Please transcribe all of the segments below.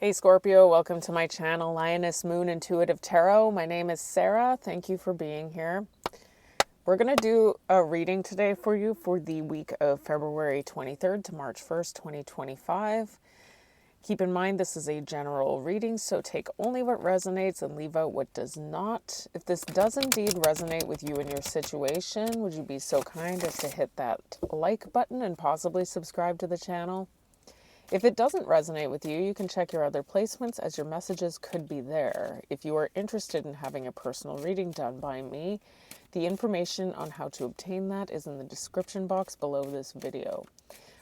Hey Scorpio, welcome to my channel, Lioness Moon Intuitive Tarot. My name is Sarah. Thank you for being here. We're going to do a reading today for you for the week of February 23rd to March 1st, 2025. Keep in mind this is a general reading, so take only what resonates and leave out what does not. If this does indeed resonate with you and your situation, would you be so kind as to hit that like button and possibly subscribe to the channel? If it doesn't resonate with you, you can check your other placements as your messages could be there. If you are interested in having a personal reading done by me, the information on how to obtain that is in the description box below this video.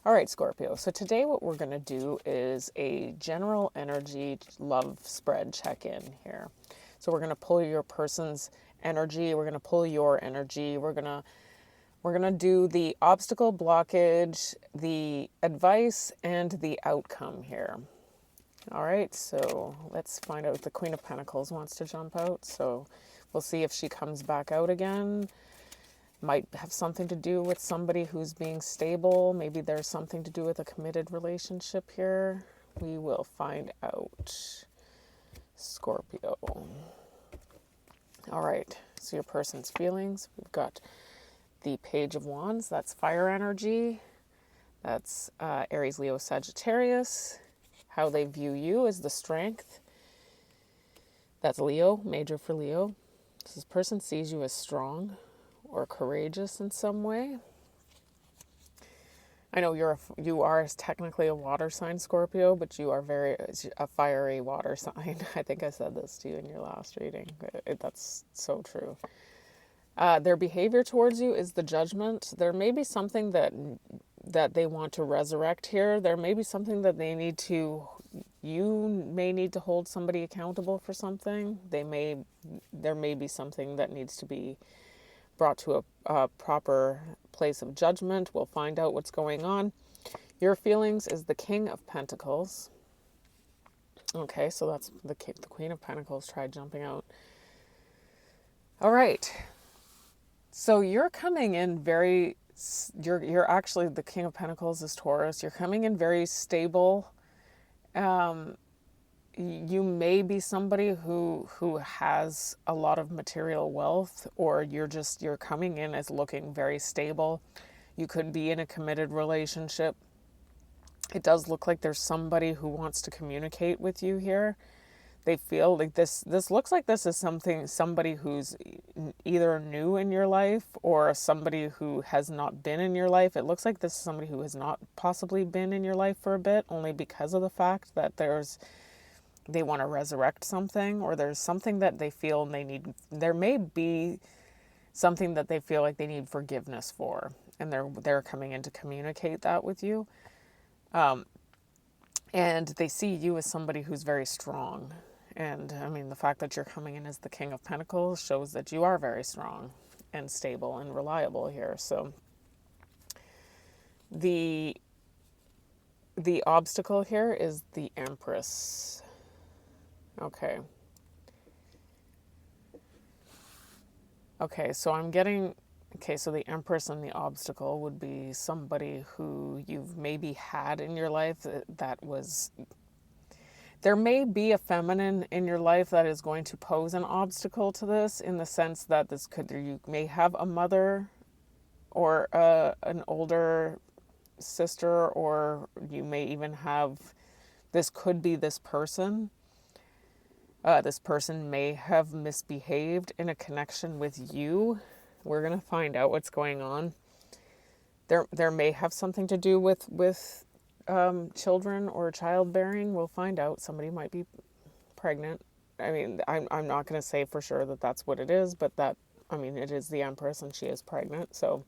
All right, Scorpio. So today what we're going to do is a general energy love spread check-in here. So we're going to pull your person's energy. We're going to pull your energy. We're going to do the obstacle, blockage, the advice, and the outcome here. All right, so let's find out if the Queen of Pentacles wants to jump out. So we'll see if she comes back out again. Might have something to do with somebody who's being stable. Maybe there's something to do with a committed relationship here. We will find out. Scorpio. All right, so your person's feelings. We've got the Page of Wands, that's fire energy. That's Aries, Leo, Sagittarius. How they view you is the Strength. That's Leo, major for Leo. So this person sees you as strong or courageous in some way. I know you are technically a water sign, Scorpio, but you are a fiery water sign. I think I said this to you in your last reading. That's so true. Their behavior towards you is the Judgment. There may be something that they want to resurrect here. There may be something that you may need to hold somebody accountable for something. There may be something that needs to be brought to a proper place of judgment. We'll find out what's going on. Your feelings is the King of Pentacles. Okay, so that's the Queen of Pentacles tried jumping out. All right. So you're coming in you're actually, the King of Pentacles is Taurus. You're coming in very stable. You may be somebody who has a lot of material wealth, or you're coming in as looking very stable. You could be in a committed relationship. It does look like there's somebody who wants to communicate with you here. They feel like this looks like this is somebody who's either new in your life or somebody who has not been in your life. It looks like this is somebody who has not possibly been in your life for a bit, only because of the fact that they want to resurrect something, or there's something that they feel there may be something that they feel like they need forgiveness for, and they're coming in to communicate that with you. And they see you as somebody who's very strong. And I mean, the fact that you're coming in as the King of Pentacles shows that you are very strong and stable and reliable here. So the obstacle here is the Empress. Okay, so so the Empress and the obstacle would be somebody who you've maybe had in your life there may be a feminine in your life that is going to pose an obstacle to this, in the sense that you may have a mother or an older sister, or you may even have, this could be this person. This person may have misbehaved in a connection with you. We're going to find out what's going on. There may have something to do with children or childbearing. We'll find out. Somebody might be pregnant. I mean, I'm not going to say for sure that that's what it is, but it is the Empress and she is pregnant. So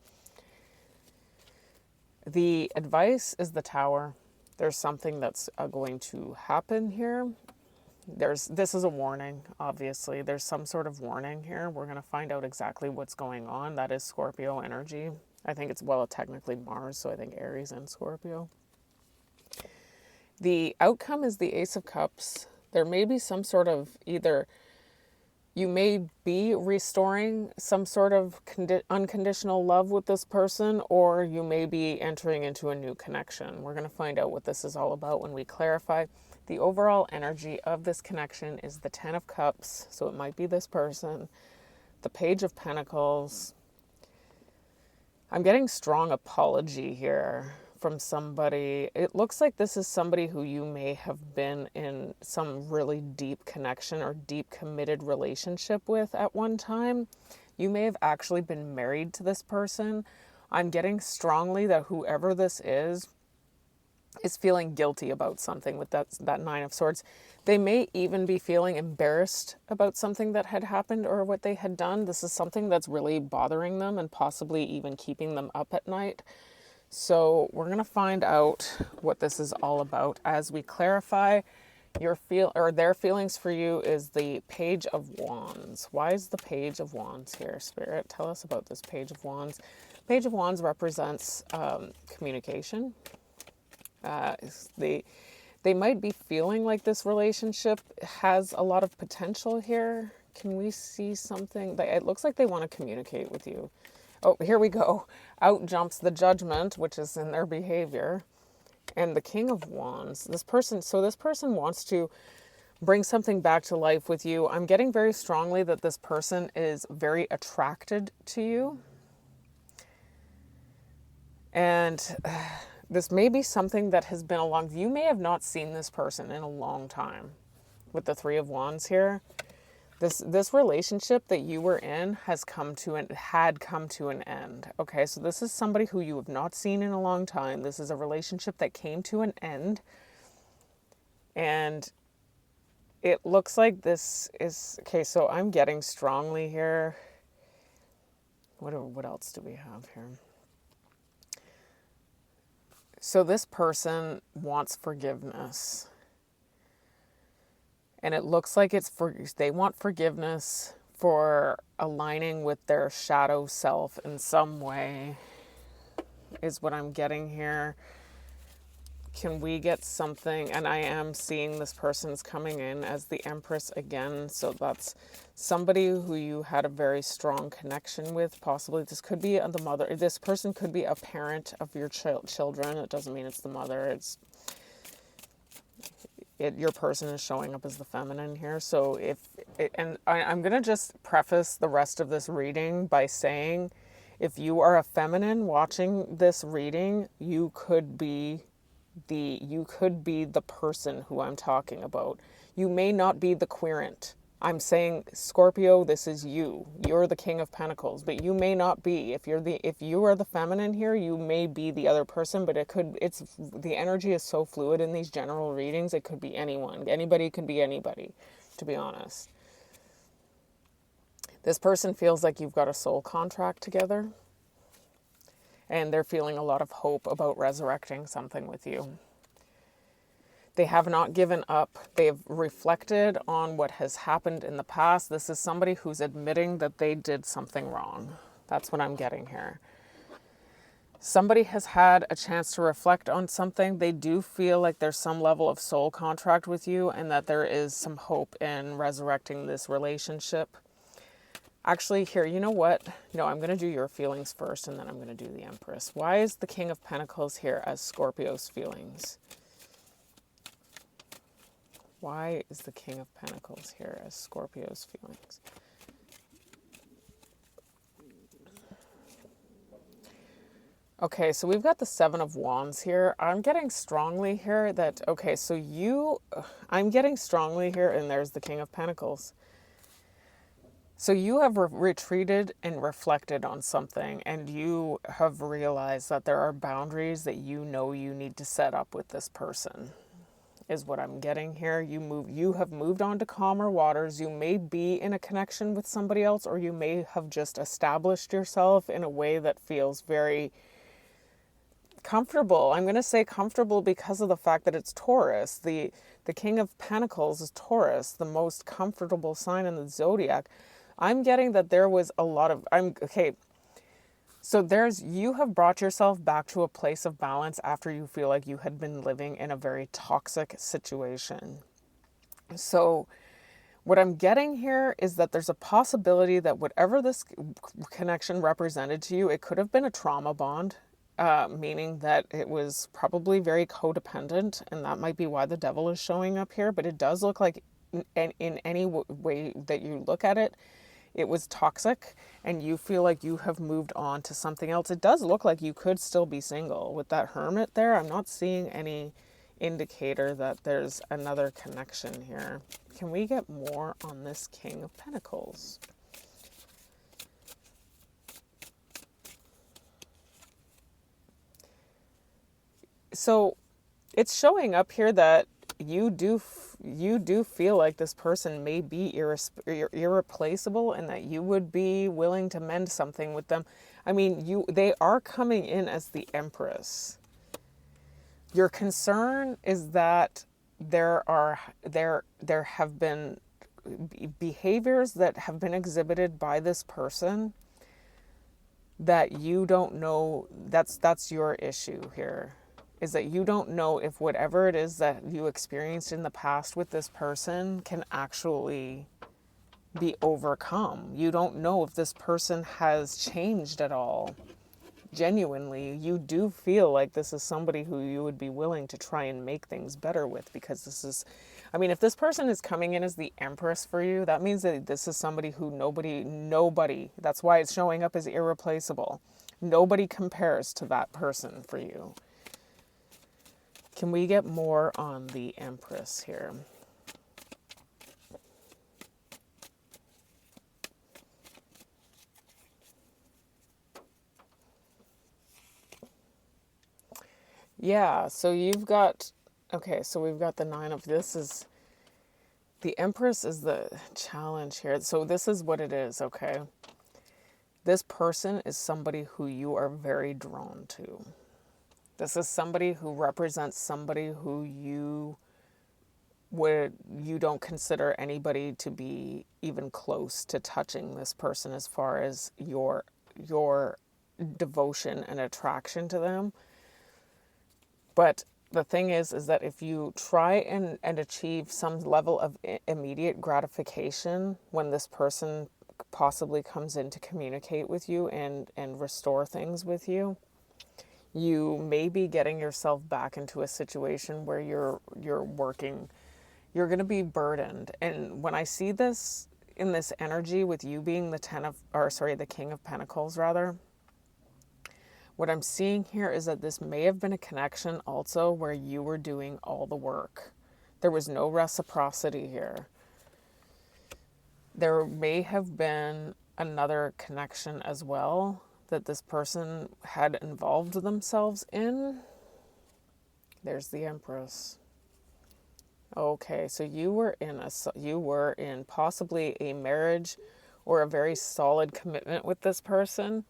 the advice is the Tower. There's something that's going to happen here. This is a warning, obviously. There's some sort of warning here. We're going to find out exactly what's going on. That is Scorpio energy. I think it's, technically Mars, so I think Aries and Scorpio. The outcome is the Ace of Cups. There may be some sort of You may be restoring some sort of unconditional love with this person, or you may be entering into a new connection. We're going to find out what this is all about when we clarify. The overall energy of this connection is the Ten of Cups, so it might be this person. The Page of Pentacles. I'm getting strong apology here from somebody. It looks like this is somebody who you may have been in some really deep connection or deep committed relationship with at one time. You may have actually been married to this person. I'm getting strongly that whoever this is feeling guilty about something with that Nine of Swords. They may even be feeling embarrassed about something that had happened or what they had done. This is something that's really bothering them and possibly even keeping them up at night. So we're going to find out what this is all about as we clarify. Their feelings for you is the Page of Wands. Why is the Page of Wands here, Spirit? Tell us about this Page of Wands. Page of Wands represents communication. They might be feeling like this relationship has a lot of potential here. Can we see something? It looks like they want to communicate with you. Oh, here we go. Out jumps the Judgment, which is in their behavior. And the King of Wands. This person wants to bring something back to life with you. I'm getting very strongly that this person is very attracted to you. And this may be something that has been a long... You may have not seen this person in a long time. With the Three of Wands here. This relationship that you were in had come to an end. Okay, so this is somebody who you have not seen in a long time. This is a relationship that came to an end. And it looks like this is... Okay, so I'm getting strongly here. What else do we have here? So this person wants forgiveness. And it looks like they want forgiveness for aligning with their shadow self in some way, is what I'm getting here. Can we get something? And I am seeing this person's coming in as the Empress again. So that's somebody who you had a very strong connection with. Possibly this could be the mother. This person could be a parent of your children. It doesn't mean it's the mother. Your person is showing up as the feminine here. So I'm going to just preface the rest of this reading by saying, if you are a feminine watching this reading, you could be the person who I'm talking about. You may not be the querent. I'm saying, Scorpio, this is you. You're the King of Pentacles, but you may not be. If you are the feminine here, you may be the other person, but the energy is so fluid in these general readings. It could be anyone. Anybody could be anybody, to be honest. This person feels like you've got a soul contract together, and they're feeling a lot of hope about resurrecting something with you. They have not given up. They've reflected on what has happened in the past. This is somebody who's admitting that they did something wrong. That's what I'm getting here. Somebody has had a chance to reflect on something. They do feel like there's some level of soul contract with you and that there is some hope in resurrecting this relationship. Actually, here, you know what? No, I'm going to do your feelings first and then I'm going to do the Empress. Why is the King of Pentacles here as Scorpio's feelings? Why is the King of Pentacles here as Scorpio's feelings? Okay, so we've got the Seven of Wands here. I'm getting strongly here that, okay, so I'm getting strongly here, and there's the King of Pentacles. So you have retreated and reflected on something, and you have realized that there are boundaries that you know you need to set up with this person. Is what I'm getting here. You have moved on to calmer waters. You may be in a connection with somebody else, or you may have just established yourself in a way that feels very comfortable. I'm going to say comfortable because of the fact that it's Taurus. The King of Pentacles is Taurus, the most comfortable sign in the zodiac. I'm getting that there was a lot of... So you have brought yourself back to a place of balance after you feel like you had been living in a very toxic situation. So What I'm getting here is that there's a possibility that whatever this connection represented to you, it could have been a trauma bond, meaning that it was probably very codependent, and that might be why the devil is showing up here. But it does look like, in any way that you look at it, it was toxic, and you feel like you have moved on to something else. It does look like you could still be single. With that hermit there, I'm not seeing any indicator that there's another connection here. Can we get more on this King of Pentacles? So it's showing up here that you do feel like this person may be irreplaceable, and that you would be willing to mend something with them. I mean, they are coming in as the Empress. Your concern is that there have been behaviors that have been exhibited by this person that you don't know. That's your issue here, is that you don't know if whatever it is that you experienced in the past with this person can actually be overcome. You don't know if this person has changed at all. Genuinely, you do feel like this is somebody who you would be willing to try and make things better with, because this is, I mean, if this person is coming in as the Empress for you, that means that this is somebody who nobody, that's why it's showing up as irreplaceable. Nobody compares to that person for you. Can we get more on the Empress here? Yeah, so you've got, okay, so we've got the Nine of, this is, the Empress is the challenge here. So this is what it is, okay? This person is somebody who you are very drawn to. This is somebody who represents somebody who you don't consider anybody to be even close to touching this person as far as your devotion and attraction to them. But the thing is that if you try and achieve some level of immediate gratification when this person possibly comes in to communicate with you and restore things with you, you may be getting yourself back into a situation where you're going to be burdened. And when I see this in this energy with you being the King of Pentacles rather, what I'm seeing here is that this may have been a connection also where you were doing all the work. There was no reciprocity here. There may have been another connection as well that this person had involved themselves in. There's the Empress. Okay, so you were in possibly a marriage or a very solid commitment with this person,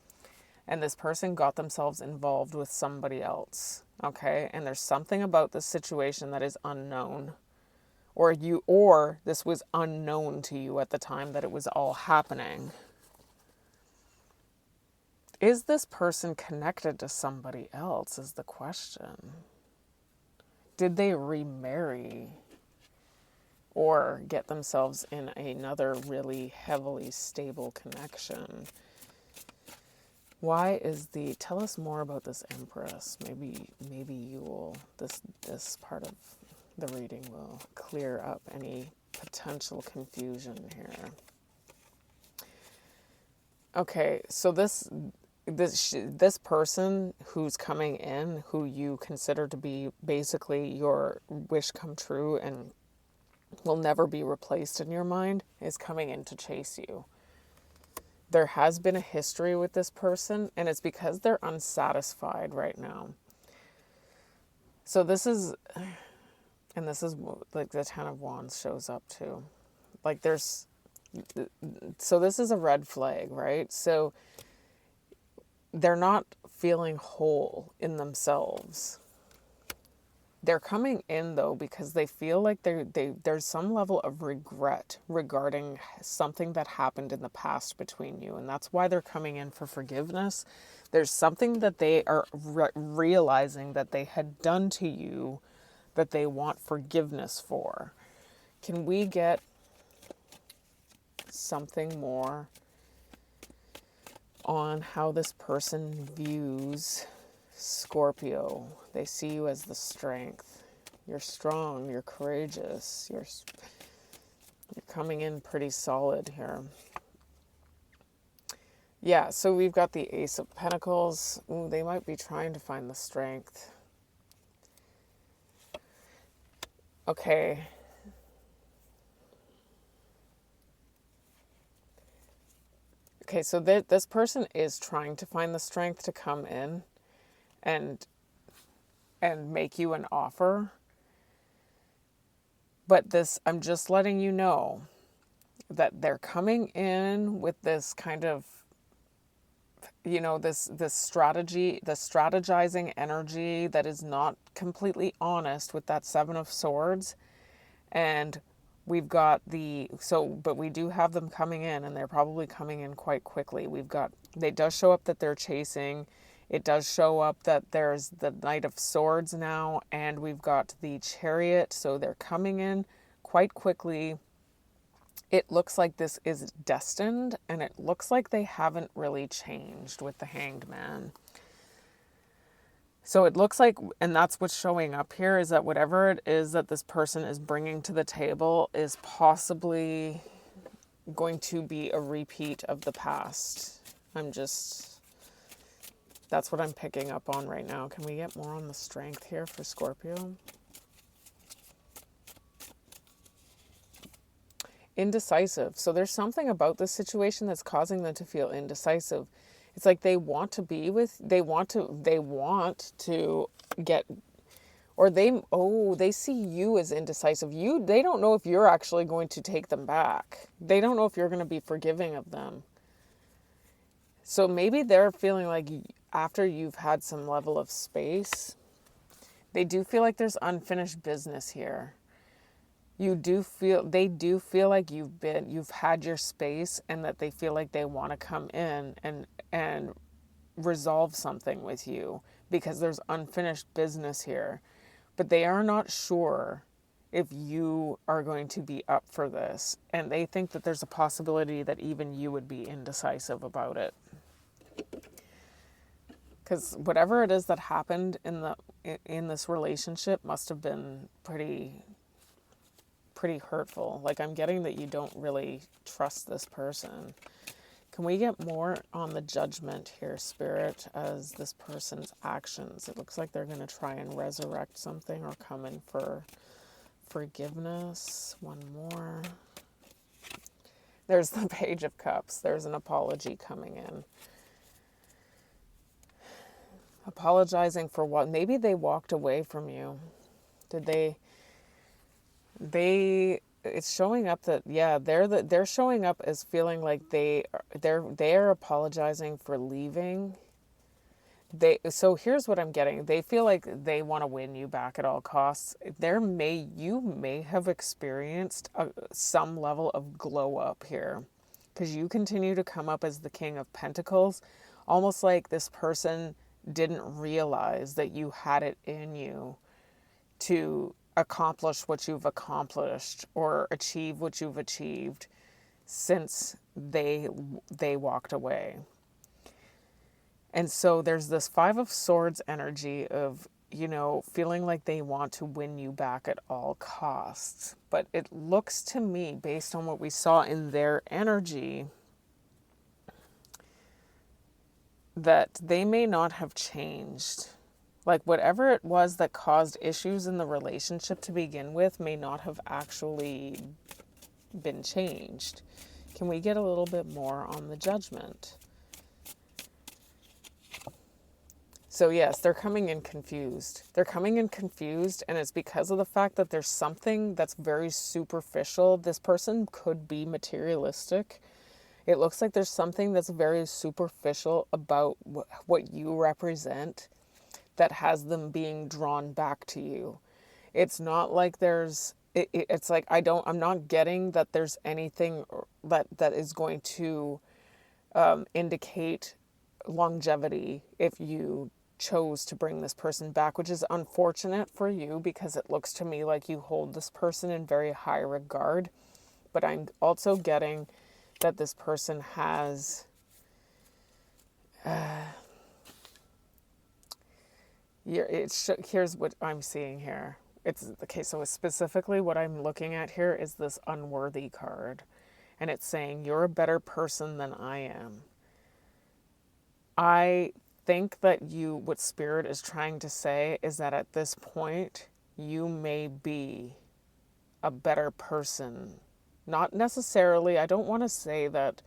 and this person got themselves involved with somebody else. Okay, and there's something about this situation that is unknown, or this was unknown to you at the time that it was all happening. Is this person connected to somebody else is the question. Did they remarry or get themselves in another really heavily stable connection? Why is tell us more about this Empress. Maybe you will, this part of the reading will clear up any potential confusion here. Okay, so this person who's coming in, who you consider to be basically your wish come true and will never be replaced in your mind, is coming in to chase you. There has been a history with this person, and it's because they're unsatisfied right now. So this is like the Ten of Wands shows up too. Like so this is a red flag, right? So they're not feeling whole in themselves. They're coming in though because they feel like there's some level of regret regarding something that happened in the past between you, and that's why they're coming in for forgiveness. There's something that they are realizing that they had done to you that they want forgiveness for. Can we get something more on how this person views Scorpio. They see you as the strength. You're strong, you're courageous, you're coming in pretty solid here. Yeah, so we've got the Ace of Pentacles. Ooh, they might be trying to find the strength. Okay. Okay, so this person is trying to find the strength to come in and make you an offer. But I'm just letting you know that they're coming in with this kind of, this strategy, the strategizing energy that is not completely honest with that Seven of Swords. And we've got but we do have them coming in, and they're probably coming in quite quickly. It does show up that they're chasing. It does show up that there's the Knight of Swords now, and we've got the Chariot. So they're coming in quite quickly. It looks like this is destined, and it looks like they haven't really changed with the Hanged Man. So it looks like, and that's what's showing up here, is that whatever it is that this person is bringing to the table is possibly going to be a repeat of the past. That's what I'm picking up on right now. Can we get more on the strength here for Scorpio? Indecisive. So there's something about this situation that's causing them to feel indecisive. It's like they want to get, or they see you as indecisive. They don't know if you're actually going to take them back. They don't know if you're going to be forgiving of them. So maybe they're feeling like after you've had some level of space, they do feel like there's unfinished business here. They do feel like you've had your space, and that they feel like they want to come in and resolve something with you because there's unfinished business here. But they are not sure if you are going to be up for this. And they think that there's a possibility that even you would be indecisive about it. Because whatever it is that happened in this relationship must have been pretty hurtful. Like, I'm getting that you don't really trust this person. Can we get more on the Judgment here, Spirit, as this person's actions? It looks like they're going to try and resurrect something or come in for forgiveness. One more. There's the Page of Cups. There's an apology coming in. Apologizing for what? Maybe they walked away from you. Did they? It's showing up that, yeah, they're showing up as feeling like they're apologizing for leaving. So here's what I'm getting. They feel like they want to win you back at all costs. You may have experienced some level of glow up here, because you continue to come up as the King of Pentacles, almost like this person didn't realize that you had it in you to accomplish what you've accomplished or achieve what you've achieved since they walked away. And so there's this Five of Swords energy of, feeling like they want to win you back at all costs. But it looks to me, based on what we saw in their energy, that they may not have changed. Like, whatever it was that caused issues in the relationship to begin with may not have actually been changed. Can we get a little bit more on the Judgment? So yes, they're coming in confused. And it's because of the fact that there's something that's very superficial. This person could be materialistic. It looks like there's something that's very superficial about what you represent that has them being drawn back to you. It's not like it's like I'm not getting that there's anything that is going to indicate longevity if you chose to bring this person back, which is unfortunate for you, because it looks to me like you hold this person in very high regard. But I'm also getting that this person has here's what I'm seeing here. It's okay, so specifically what I'm looking at here is this unworthy card. And it's saying, you're a better person than I am. I think that what Spirit is trying to say is that at this point, you may be a better person. Not necessarily, I don't want to say that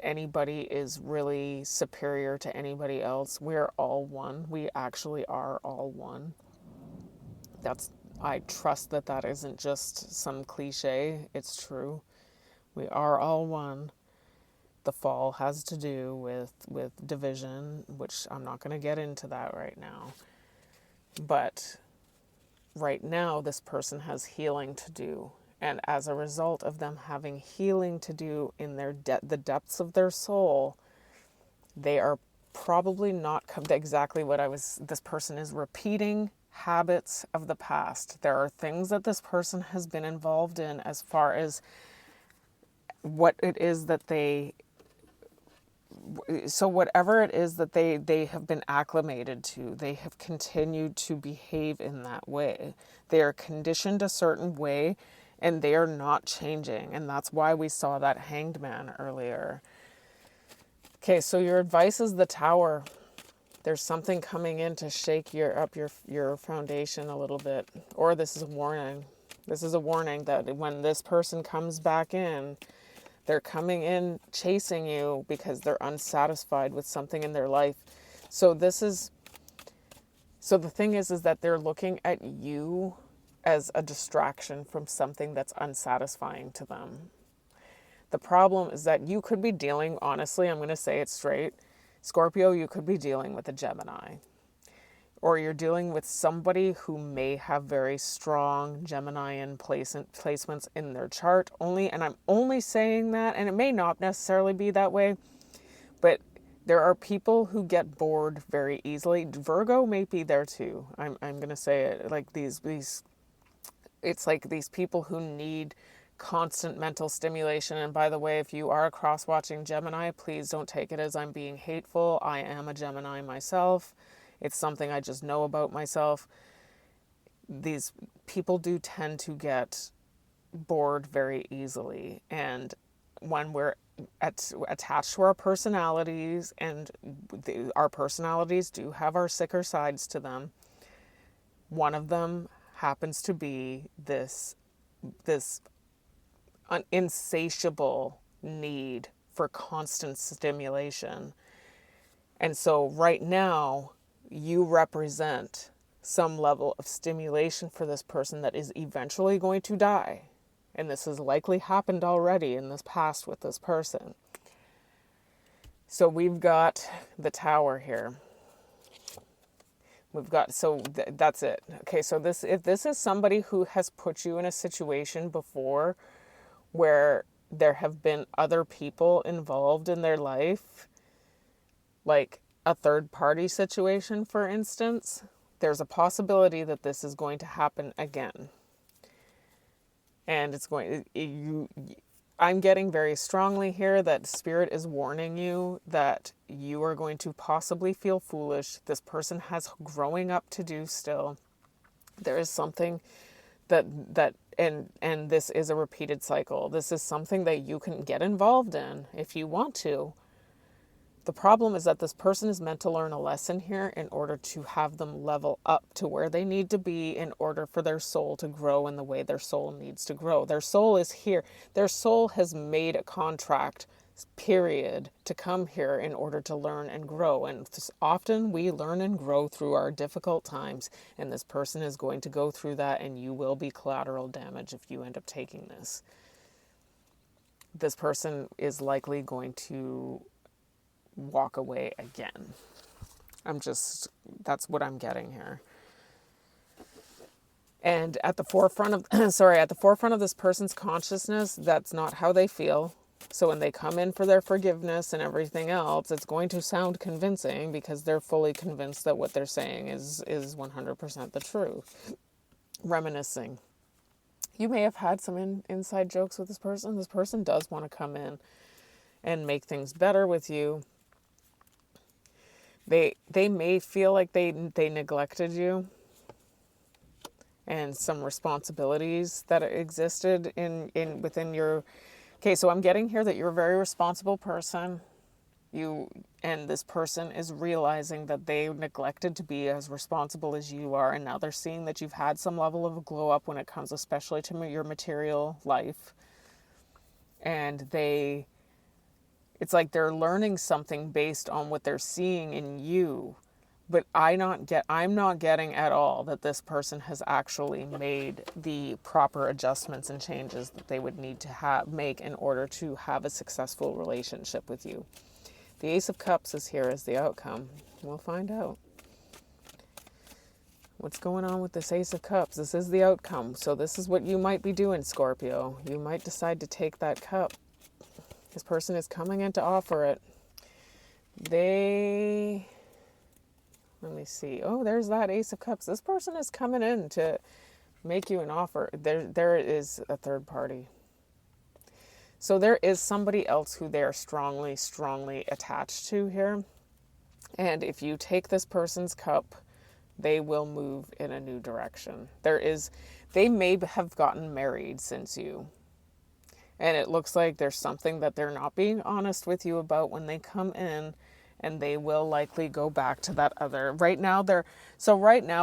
anybody is really superior to anybody else. We're all one. We actually are all one. I trust that isn't just some cliche. It's true. We are all one. The fall has to do with division, which I'm not going to get into that right now. But right now, this person has healing to do. And as a result of them having healing to do in the depths of their soul, they are probably not exactly this person is repeating habits of the past. There are things that this person has been involved in as far as what it is that whatever it is that they have been acclimated to, they have continued to behave in that way. They are conditioned a certain way and they are not changing. And that's why we saw that Hanged Man earlier. Okay, so your advice is the Tower. There's something coming in to shake your foundation a little bit. Or this is a warning. This is a warning that when this person comes back in, they're coming in chasing you because they're unsatisfied with something in their life. So the thing is that they're looking at you as a distraction from something that's unsatisfying to them. The problem is that you could be dealing, honestly, I'm going to say it straight, Scorpio, you could be dealing with a Gemini. Or you're dealing with somebody who may have very strong Geminian placements in their chart. And I'm only saying that, and it may not necessarily be that way, but there are people who get bored very easily. Virgo may be there too. I'm going to say it like these it's like these people who need constant mental stimulation. And by the way, if you are cross-watching Gemini, please don't take it as I'm being hateful. I am a Gemini myself. It's something I just know about myself. These people do tend to get bored very easily. And when we're attached to our personalities, and our personalities do have our sicker sides to them, one of them happens to be this insatiable need for constant stimulation. And so right now, you represent some level of stimulation for this person that is eventually going to die. And this has likely happened already in this past with this person. So we've got the Tower here. That's it. Okay, so if this is somebody who has put you in a situation before where there have been other people involved in their life, like a third party situation, for instance, there's a possibility that this is going to happen again. And I'm getting very strongly here that Spirit is warning you that you are going to possibly feel foolish. This person has growing up to do still. There is something and this is a repeated cycle. This is something that you can get involved in if you want to. The problem is that this person is meant to learn a lesson here in order to have them level up to where they need to be in order for their soul to grow in the way their soul needs to grow. Their soul is here. Their soul has made a contract, period, to come here in order to learn and grow. And often we learn and grow through our difficult times. And this person is going to go through that, and you will be collateral damage if you end up taking this. This person is likely going to walk away again. That's what I'm getting here. And at the forefront of, at the forefront of this person's consciousness, that's not how they feel. So when they come in for their forgiveness and everything else, it's going to sound convincing because they're fully convinced that what they're saying is 100% the truth. Reminiscing. You may have had some inside jokes with this person. This person does want to come in and make things better with you, they may feel like they neglected you and some responsibilities that existed in within your. Okay, so I'm getting here that you're a very responsible person. And this person is realizing that they neglected to be as responsible as you are, and now they're seeing that you've had some level of a glow up when it comes especially to your material life. And it's like they're learning something based on what they're seeing in you. But I'm not getting at all that this person has actually made the proper adjustments and changes that they would need to make in order to have a successful relationship with you. The Ace of Cups is here as the outcome. We'll find out. What's going on with this Ace of Cups? This is the outcome. So this is what you might be doing, Scorpio. You might decide to take that cup. This person is coming in to offer it. Let me see. Oh, there's that Ace of Cups. This person is coming in to make you an offer. There is a third party. So there is somebody else who they're strongly, strongly attached to here. And if you take this person's cup, they will move in a new direction. They may have gotten married since you. And it looks like there's something that they're not being honest with you about when they come in, and they will likely go back to that other. Right now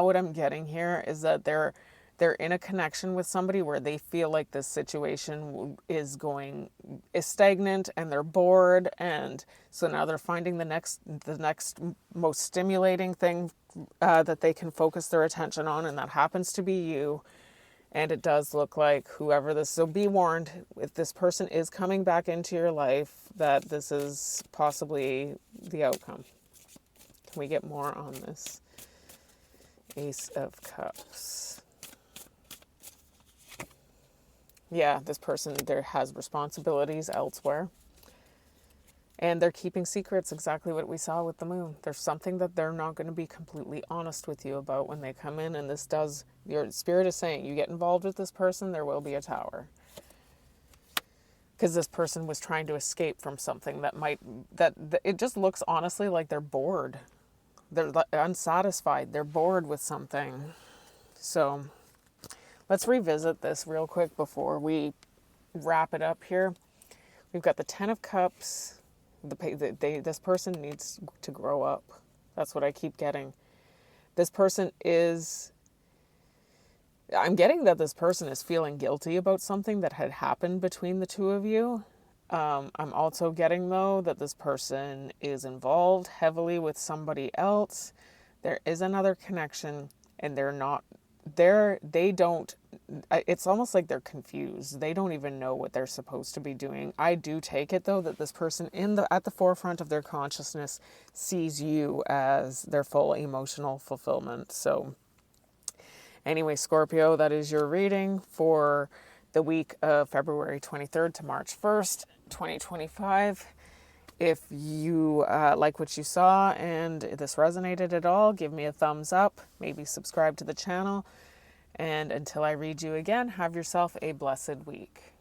what I'm getting here is that they're in a connection with somebody where they feel like this situation is stagnant and they're bored, and so now they're finding the next most stimulating thing that they can focus their attention on, and that happens to be you. And it does look like so be warned, if this person is coming back into your life, that this is possibly the outcome. Can we get more on this Ace of Cups? Yeah, this person there has responsibilities elsewhere. And they're keeping secrets, exactly what we saw with the moon. There's something that they're not going to be completely honest with you about when they come in. And your spirit is saying, you get involved with this person, there will be a tower. Because this person was trying to escape from something that it just looks honestly like they're bored. They're unsatisfied. They're bored with something. So let's revisit this real quick before we wrap it up here. We've got the Ten of Cups. This person needs to grow up. That's what I keep getting. I'm getting that this person is feeling guilty about something that had happened between the two of you. I'm also getting, though, that this person is involved heavily with somebody else. There is another connection, and it's almost like they're confused. They don't even know what they're supposed to be doing. I do take it, though, that this person at the forefront of their consciousness sees you as their full emotional fulfillment. So anyway, Scorpio, that is your reading for the week of February 23rd to March 1st, 2025. If you like what you saw and this resonated at all, give me a thumbs up, maybe subscribe to the channel. And until I read you again, have yourself a blessed week.